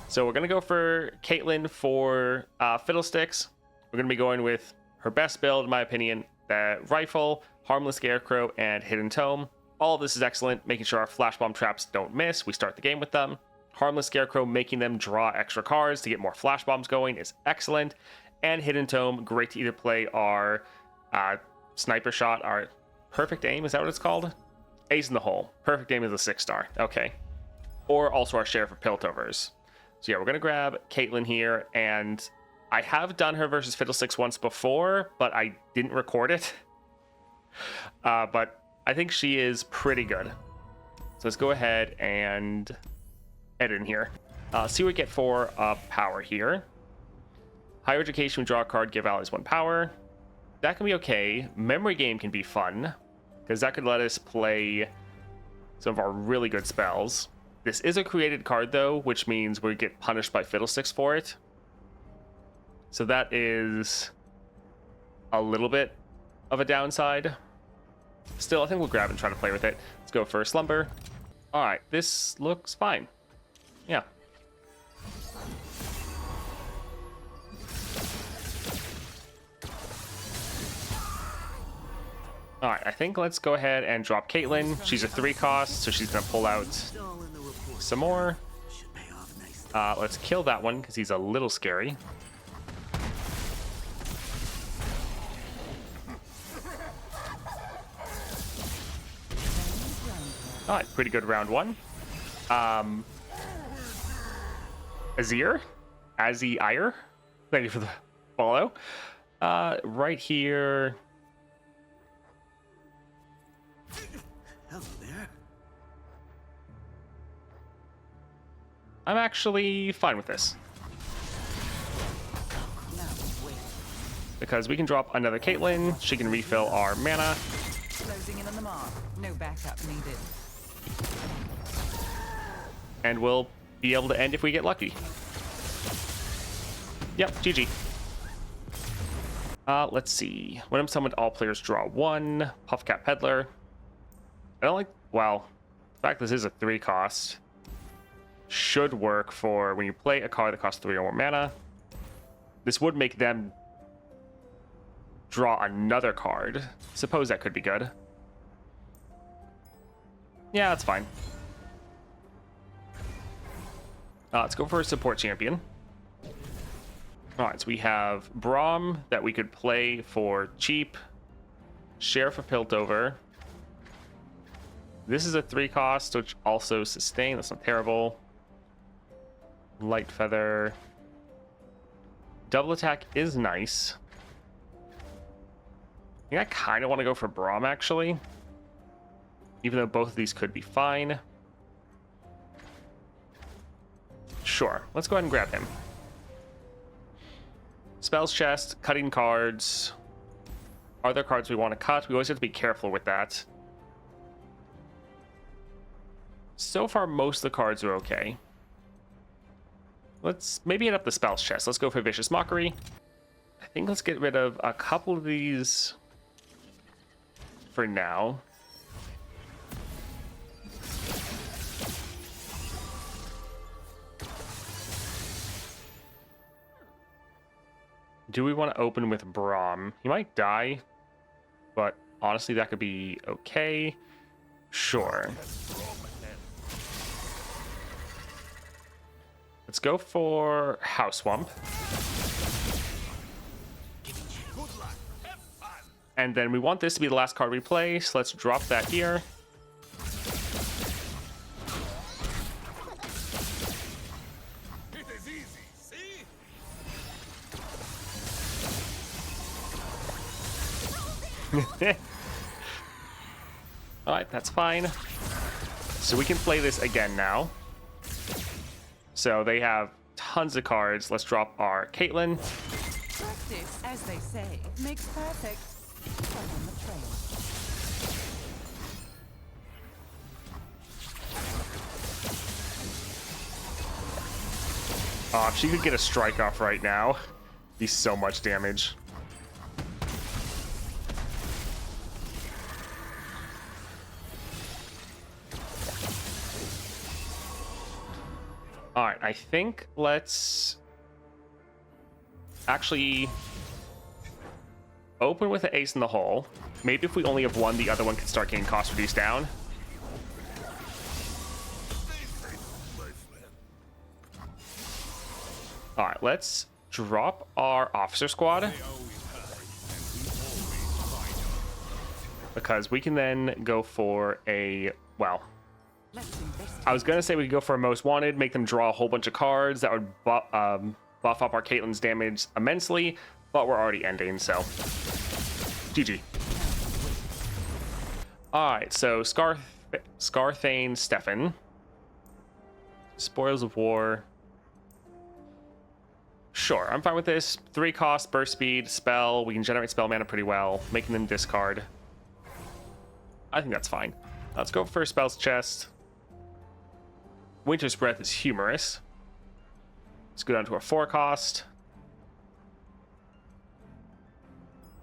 So we're going to go for Caitlyn for Fiddlesticks. We're going to be going with her best build, in my opinion, the Rifle, Harmless Scarecrow, and Hidden Tome. All of this is excellent, making sure our Flash Bomb traps don't miss. We start the game with them. Harmless Scarecrow, making them draw extra cards to get more Flash Bombs going is excellent. And Hidden Tome, great to either play our Sniper Shot, our Perfect Aim, is that what it's called? Ace in the Hole. Perfect Aim is a 6-star. Okay. Or also our Sheriff of Piltovers. So yeah, we're going to grab Caitlyn here, and I have done her versus Fiddlesticks once before, but I didn't record it. But I think she is pretty good. So let's go ahead and edit in here. See what we get for power here. Higher Education, we draw a card, give allies 1 power. That can be okay. Memory Game can be fun, because that could let us play some of our really good spells. This is a created card, though, which means we get punished by Fiddlesticks for it. So that is a little bit of a downside. Still, I think we'll grab and try to play with it. Let's go for Slumber. All right, this looks fine. Yeah. All right, I think let's go ahead and drop Caitlyn. She's a 3 cost, so she's going to pull out some more. Let's kill that one because he's a little scary. All right, pretty good round 1. Azir? Azir? Thank you for the follow. Right here. Hello there. I'm actually fine with this. Because we can drop another Caitlyn. She can refill our mana. Closing in on the mark. No backup needed. And we'll be able to end if we get lucky. Yep, GG. Let's see. When I'm summoned, all players draw 1. Puffcat Peddler. I don't like... Well, the fact this is a 3 cost should work for when you play a card that costs 3 or more mana. This would make them draw another card. Suppose that could be good. Yeah, that's fine. Let's go for a support champion. Alright, so we have Braum that we could play for cheap. Sheriff of Piltover. This is a 3 cost, which also sustain. That's not terrible. Light Feather. Double attack is nice. I think I kind of want to go for Braum, actually. Even though both of these could be fine. Sure, let's go ahead and grab him. Spells chest, cutting cards. Are there cards we want to cut? We always have to be careful with that. So far, most of the cards are okay. Let's maybe hit up the spells chest. Let's go for Vicious Mockery. I think let's get rid of a couple of these for now. Do we want to open with Braum? He might die, but honestly, that could be okay. Sure. Let's go for House Swamp. And then we want this to be the last card we play, so let's drop that here. Alright, that's fine. So we can play this again now. So they have tons of cards. Let's drop our Caitlyn. Practice, as they say, makes perfect. Right on the train. Oh, if she could get a strike off right now, it'd be so much damage. Alright, I think let's actually open with an ace in the hole. Maybe if we only have one, the other one can start getting cost reduced down. All right, let's drop our officer squad, because we can then go for a, well, I was going to say we could go for a most wanted, make them draw a whole bunch of cards that would buff up our Caitlyn's damage immensely, but we're already ending, so GG. All right, so Scarthane Stefan. Spoils of War. Sure, I'm fine with this. 3 cost, burst speed, spell. We can generate spell mana pretty well, making them discard. I think that's fine. Let's go for spells chest. Winter's Breath is humorous. Let's go down to our 4 cost.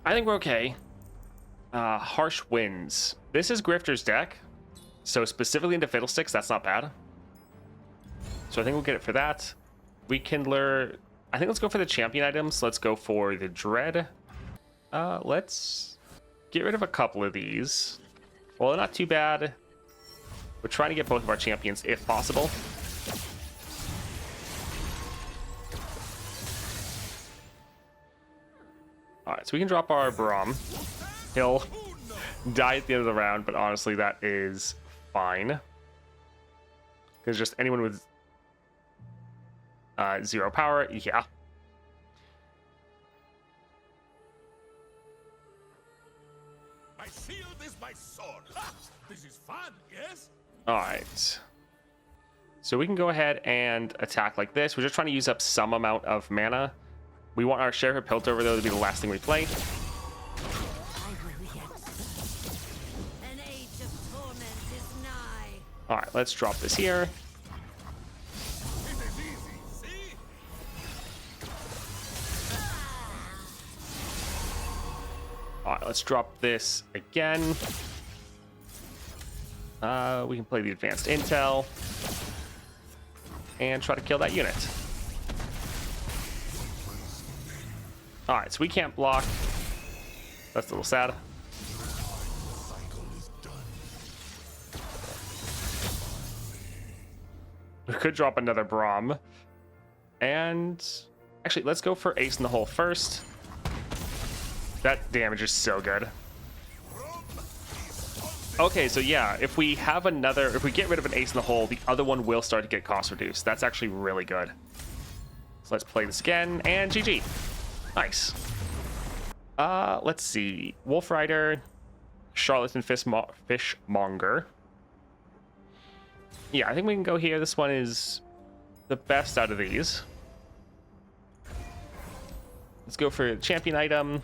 I think we're okay. Harsh Winds. This is Grifter's deck, so specifically into Fiddlesticks, that's not bad. So I think we'll get it for that. Rekindler. I think let's go for the champion items. Let's go for the Dread. Let's get rid of a couple of these. Well, they're not too bad. We're trying to get both of our champions if possible. Alright, so we can drop our Braum. He'll die at the end of the round, but honestly, that is fine. Because just anyone with 0 power, yeah. My shield is my sword. Ha! This is fun, yes? Alright. So we can go ahead and attack like this. We're just trying to use up some amount of mana. We want our Sheriff of Piltover, though, to be the last thing we play. An age of torment is nigh. Alright, let's drop this here. It is easy, see? Alright, let's drop this again. We can play the advanced intel and try to kill that unit. Alright, so we can't block. That's a little sad. We could drop another Braum. And actually, let's go for Ace in the Hole first. That damage is so good. Okay, so yeah, if we get rid of an Ace in the Hole, the other one will start to get cost reduced. That's actually really good. So let's play this again, and GG. Nice. Let's see. Wolf Rider, Charlatan Fishmonger. Yeah, I think we can go here. This one is the best out of these. Let's go for champion item.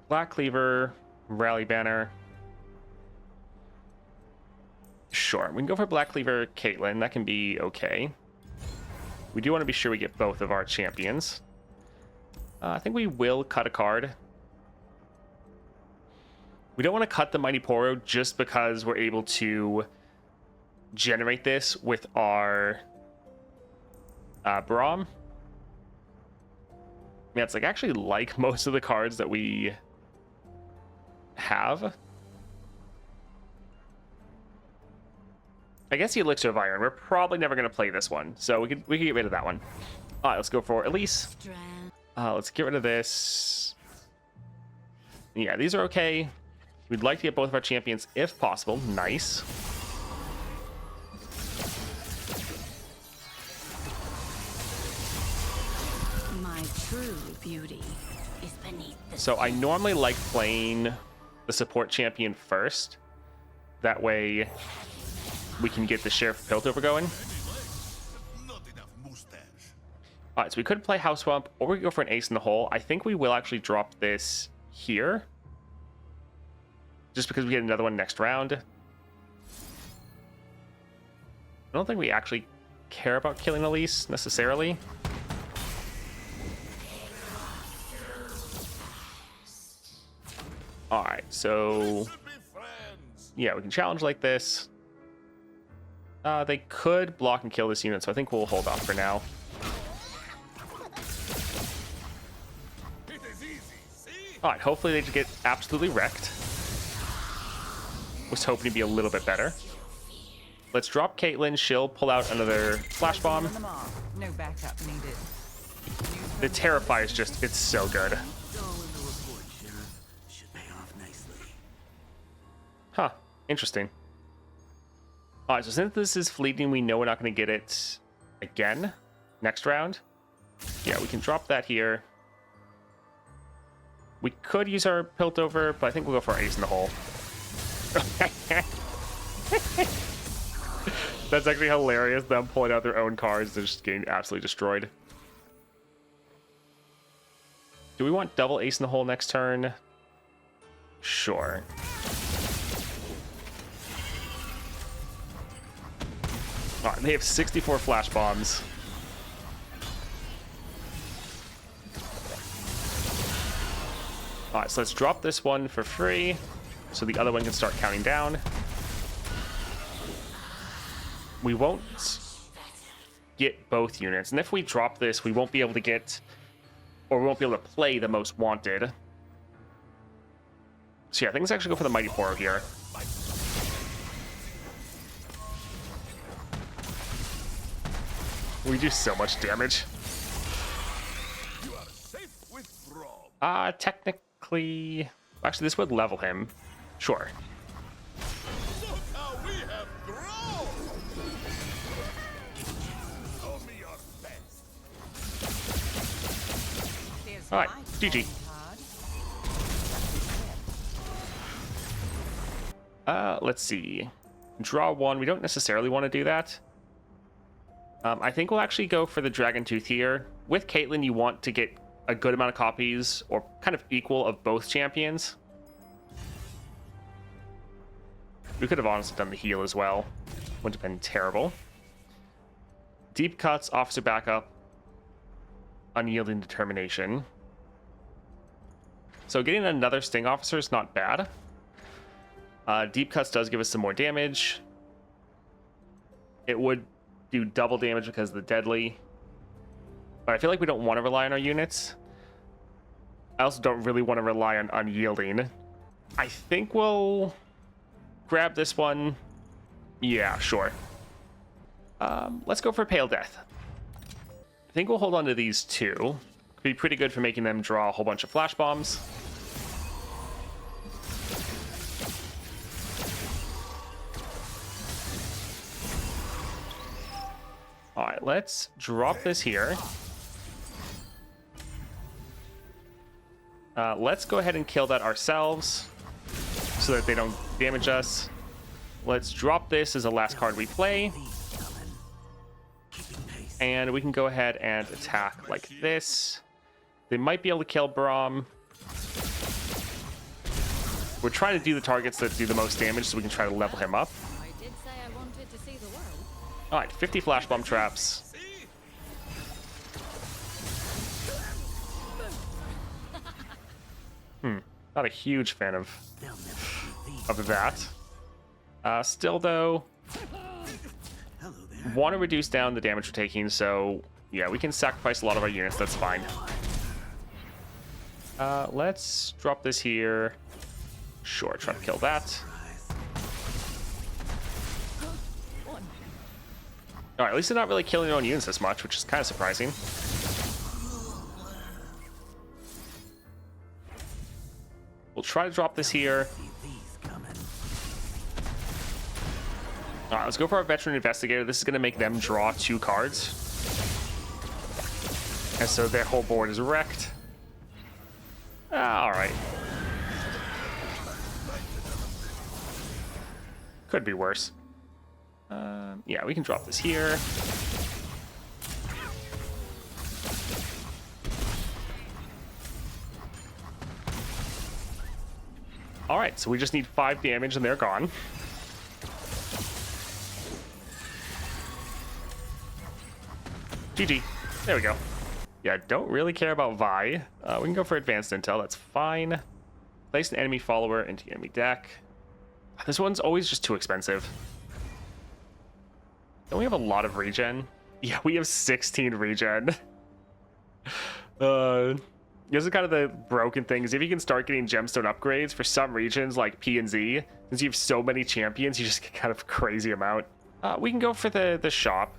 Black Cleaver, Rally Banner. Sure, we can go for Black Cleaver Caitlyn. That can be okay. We do want to be sure we get both of our champions. I think we will cut a card. We don't want to cut the Mighty Poro just because we're able to generate this with our Braum. Yeah, it's like actually like most of the cards that we have. I guess the Elixir of Iron. We're probably never going to play this one, so we could get rid of that one. All right, let's go for Elise. Let's get rid of this. Yeah, these are okay. We'd like to get both of our champions if possible. Nice. My true beauty is beneath the So I normally like playing the support champion first. That way we can get the Sheriff of Piltover going. Not enough mustache. All right, so we could play House Swamp, or we could go for an Ace in the Hole. I think we will actually drop this here, just because we get another one next round. I don't think we actually care about killing Elise necessarily. All right, so Should be friends. yeah, we can challenge like this. They could block and kill this unit, so I think we'll hold off for now. It is easy, see? Alright, hopefully they just get absolutely wrecked. Was hoping to be a little bit better. Let's drop Caitlyn. She'll pull out another flash bomb. On the mark. No backup needed. The Terrify is just, it's so good. It's all in the report, Sheriff. Should pay off nicely. Huh, interesting. Alright, so since this is fleeting, we know we're not going to get it again next round. Yeah, we can drop that here. We could use our Piltover, but I think we'll go for our Ace in the Hole. That's actually hilarious, them pulling out their own cards. They're just getting absolutely destroyed. Do we want double Ace in the Hole next turn? Sure. Alright, they have 64 flash bombs. Alright, so let's drop this one for free so the other one can start counting down. We won't get both units, and if we drop this, we won't be able to get, or we won't be able to play the most wanted. So yeah, I think let's actually go for the Mighty Poro here. We do so much damage. You are safe with Braum. Technically, actually this would level him. Sure. Look how we have grown! Show me your best. Here's All right, my GG. card. Let's see. Draw one. We don't necessarily want to do that. I think we'll actually go for the Dragon Tooth here. With Caitlyn, you want to get a good amount of copies, or kind of equal, of both champions. We could have honestly done the heal as well. Wouldn't have been terrible. Deep Cuts, Officer Backup, Unyielding Determination. So getting another Sting Officer is not bad. Deep Cuts does give us some more damage. It would do double damage because of the deadly. But I feel like we don't want to rely on our units. I also don't really want to rely on Unyielding. I think we'll grab this one. Yeah, sure. Let's go for Pale Death. I think we'll hold on to these two. Could be pretty good for making them draw a whole bunch of flash bombs. All right, let's drop this here. Let's go ahead and kill that ourselves so that they don't damage us. Let's drop this as the last card we play. And we can go ahead and attack like this. They might be able to kill Braum. We're trying to do the targets that do the most damage so we can try to level him up. I did say I wanted to see the world. All right, 50 flash bomb traps. Not a huge fan of that. Still though, Hello there. want to reduce down the damage we're taking, so yeah, we can sacrifice a lot of our units. That's fine. Let's drop this here. Sure, try to kill that. All right, at least they're not really killing their own units as much, which is kind of surprising. We'll try to drop this here. All right, let's go for our Veteran Investigator. This is going to make them draw 2 cards. And so their whole board is wrecked. All right. Could be worse. Yeah, we can drop this here. All right, so we just need 5 damage and they're gone. GG. There we go. Yeah, don't really care about Vi. We can go for advanced intel. That's fine. Place an enemy follower into the enemy deck. This one's always just too expensive. Don't we have a lot of regen? Yeah, we have 16 regen. This is kind of the broken thing, is if you can start getting gemstone upgrades for some regions like P and Z, since you have so many champions, you just get kind of a crazy amount. We can go for the shop.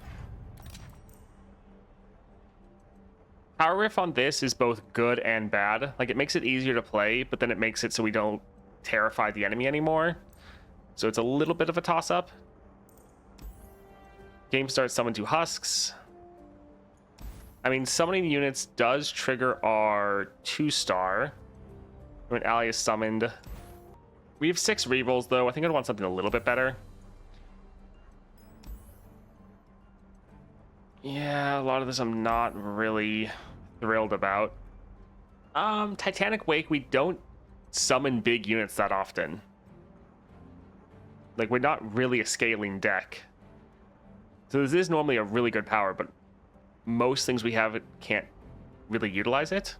Power Riff on this is both good and bad. Like, it makes it easier to play, but then it makes it so we don't terrify the enemy anymore. So it's a little bit of a toss-up. Game starts, summon 2 husks. I mean, summoning units does trigger our 2-star. When ally is summoned. We have 6 rerolls, though. I think I'd want something a little bit better. Yeah, a lot of this I'm not really thrilled about. Titanic Wake, we don't summon big units that often. Like, we're not really a scaling deck. So this is normally a really good power, but most things we have can't really utilize it.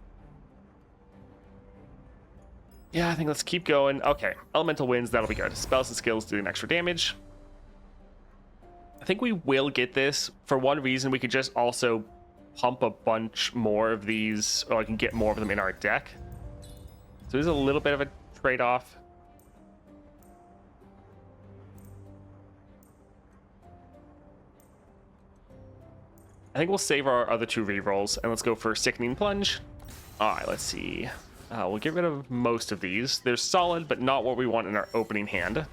Yeah, I think let's keep going. Okay, Elemental Winds, that'll be good. Spells and skills doing extra damage. I think we will get this. For one reason, we could just also pump a bunch more of these, or I can get more of them in our deck. So there's a little bit of a trade-off. I think we'll save our other 2 rerolls, and let's go for Sickening Plunge. All right, let's see. We'll get rid of most of these. They're solid, but not what we want in our opening hand.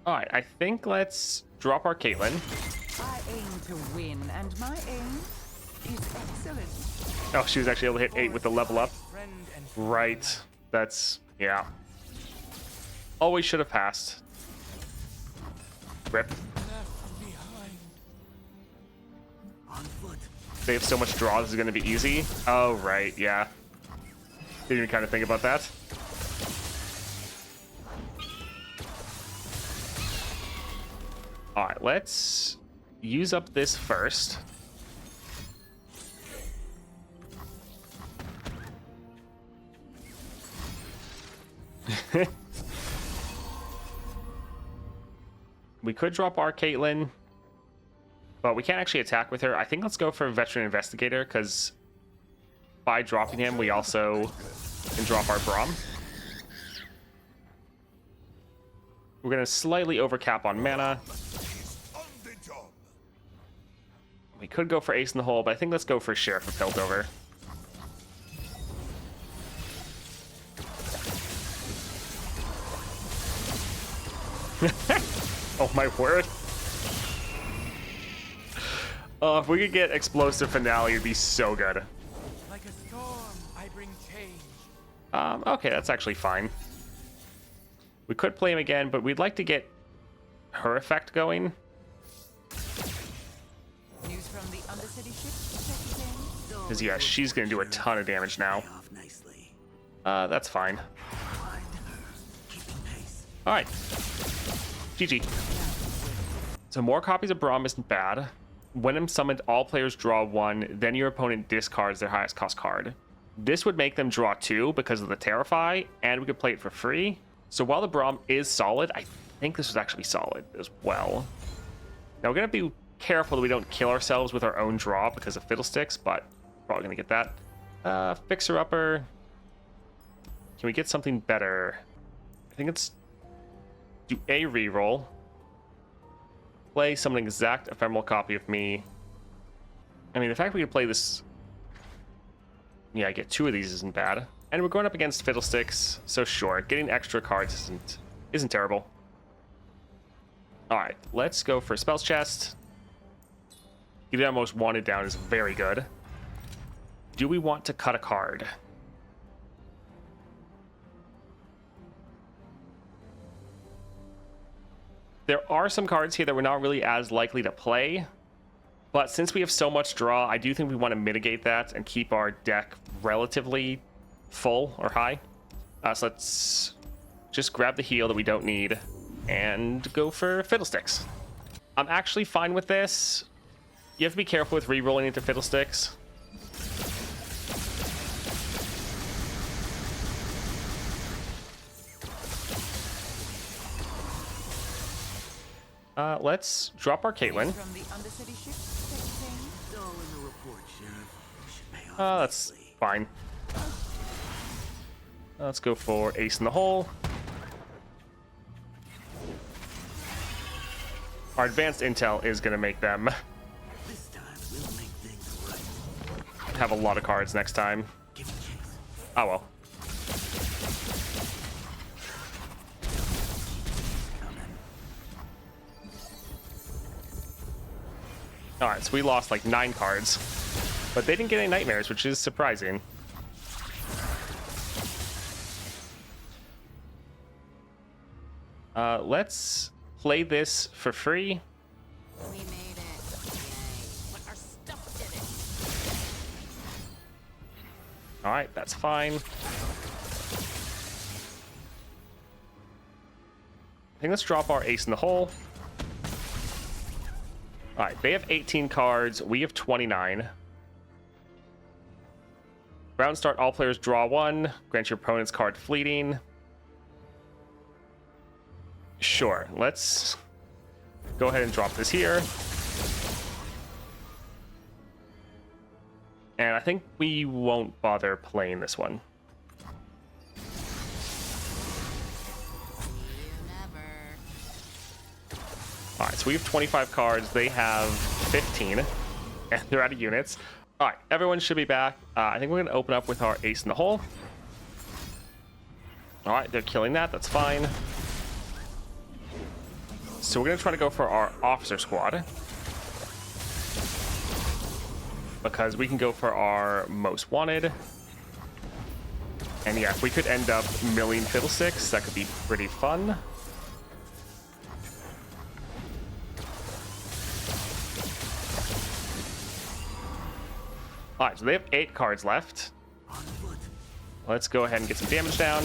All right, I think let's drop our Caitlyn. I aim to win, and my aim is excellent. Oh, she was actually able to hit 8 with the level up. Right. That's, yeah. Always should have passed. Rip. On foot. They have so much draw, this is going to be easy. Oh, right, yeah. Didn't even kind of think about that. All right, let's use up this first. We could drop our Caitlyn, but we can't actually attack with her. I think let's go for Veteran Investigator, because by dropping him, we also can drop our Braum. We're going to slightly overcap on mana. We could go for Ace in the Hole, but I think let's go for Sheriff of Piltover. Oh my word. If we could get Explosive Finale, it'd be so good. Like a storm, I bring change. Okay, that's actually fine. We could play him again, but we'd like to get her effect going. News from the Undercity ship. Because, yeah, she's going to do a ton of damage now. Off nicely. That's fine. Find her. Keeping pace. Alright. GG. So more copies of Braum isn't bad. When I'm summoned, all players draw 1, then your opponent discards their highest cost card. This would make them draw 2 because of the Terrify, and we could play it for free. So while the Braum is solid, I think this was actually solid as well. Now we're going to be careful that we don't kill ourselves with our own draw because of Fiddlesticks, but probably going to get that. Fixer-Upper. Can we get something better? I think it's do a reroll. Play summon an exact ephemeral copy of me. I mean, the fact we could play this... Yeah, get 2 of these isn't bad. And we're going up against Fiddlesticks, so sure, getting extra cards isn't terrible. Alright, let's go for Spells Chest. Getting our most wanted down is very good. Do we want to cut a card? There are some cards here that we're not really as likely to play, but since we have so much draw, I do think we want to mitigate that and keep our deck relatively full or high. So let's just grab the heal that we don't need and go for Fiddlesticks. I'm actually fine with this. You have to be careful with re-rolling into Fiddlesticks. Let's drop our Caitlyn. From the Undercity ship, 16. Dull in the report, Sheriff. Should pay off That's nicely. fine. Let's go for ace in the hole. Our advanced intel is going to make them This time we'll make things right. have a lot of cards next time. Give it chase. Oh well. Coming. Alright, so we lost like 9 cards. But they didn't get any nightmares, which is surprising. Let's play this for free. We made it. Yay. But our stuff did it. Alright, that's fine. I think let's drop our ace in the hole. Alright, they have 18 cards. We have 29. Round start, all players draw 1. Grant your opponent's card fleeting. Sure, let's go ahead and drop this here. And I think we won't bother playing this one. You never. Alright, so we have 25 cards. They have 15. And they're out of units. Alright, everyone should be back. I think we're going to open up with our ace in the hole. Alright, they're killing that. That's fine. So we're going to try to go for our officer squad. Because we can go for our most wanted. And yeah, if we could end up milling Fiddlesticks, that could be pretty fun. Alright, so they have 8 cards left. On foot. Let's go ahead and get some damage down.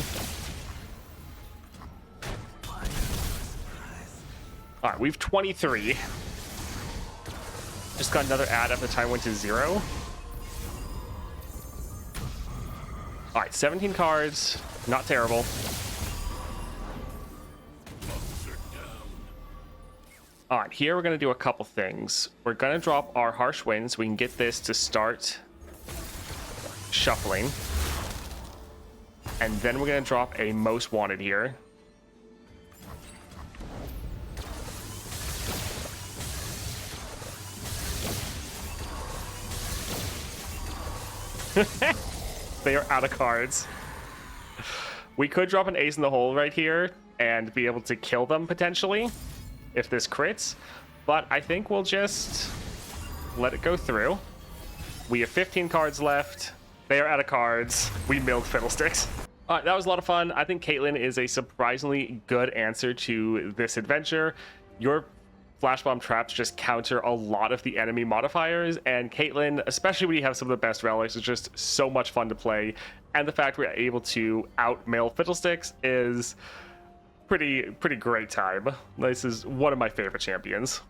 Fire. Surprise. Alright, we've 23. Just got another add up. The time went to 0. Alright, 17 cards. Not terrible. Alright, here we're going to do a couple things. We're going to drop our Harsh Wind so we can get this to start shuffling. And then we're going to drop a Most Wanted here. They are out of cards. We could drop an ace in the hole right here and be able to kill them potentially if this crits, but I think we'll just let it go through. We have 15 cards left. They are out of cards. We milled Fiddlesticks. All right, that was a lot of fun. I think Caitlyn is a surprisingly good answer to this adventure. Your Flash Bomb traps just counter a lot of the enemy modifiers, and Caitlyn, especially when you have some of the best relics, is just so much fun to play. And the fact we're able to outmail Fiddlesticks is pretty great time. This is one of my favorite champions.